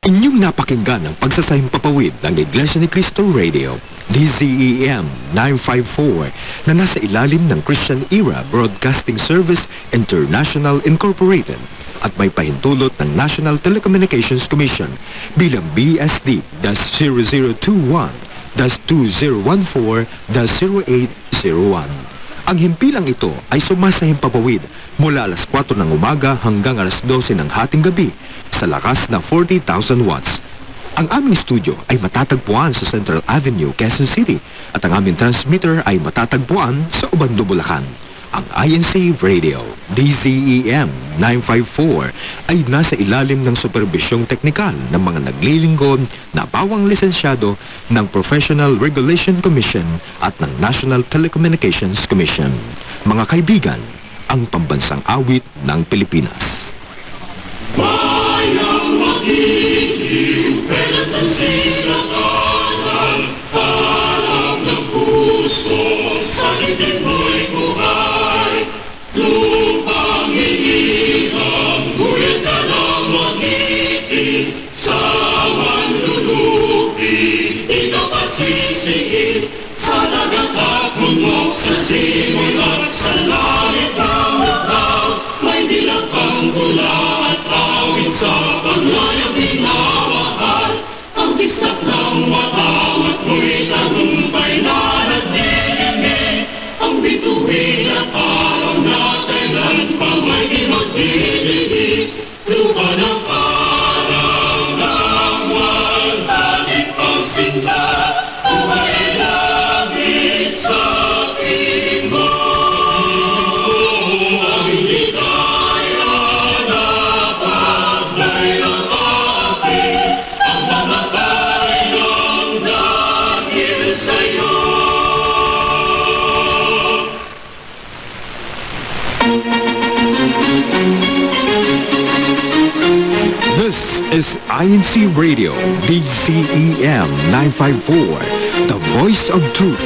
Inyong napakinggan ang pagsasayang papawid ng Iglesia ni Cristo Radio, DZEM 954, na nasa ilalim ng Christian Era Broadcasting Service International Incorporated at may pahintulot ng National Telecommunications Commission bilang BSD-002-2014-0801. Ang himpilang ito ay sumasayang papawid mula alas 4 ng umaga hanggang alas 12 ng hating gabi sa lakas na 40,000 watts. Ang aming studio ay matatagpuan sa Central Avenue, Quezon City at ang aming transmitter ay matatagpuan sa Ubando, Bulacan. Ang INC Radio, DZEM 954 ay nasa ilalim ng superbisyong teknikal ng mga naglilingkod na bawang lisensyado ng Professional Regulation Commission at ng National Telecommunications Commission. Mga kaibigan, ang pambansang awit ng Pilipinas. Mayang magiging pelas ng sinakanan, harap ng puso, sa dibdib mo'y buhay. Lupang hinihang, ngulit ka ng magiging, sa manlulupi, di ka pasisihin, sa dagat at bundok, sa simoy at sa langit ng lutaw, may dilag kang tula at awit sa panglayang binawahal. Ang kisap ng matawat mo'y tagumpay na nagdilimig, ang bituin at araw na kailan pa may di magdidilig. Lupa ng araw ng walang pagsimba, buhay langit sa piling mo. Ang hindi kaya na paglay ng api, ang mamatay ng dahil sa'yo. This is INC Radio, DZEM 954, the voice of truth.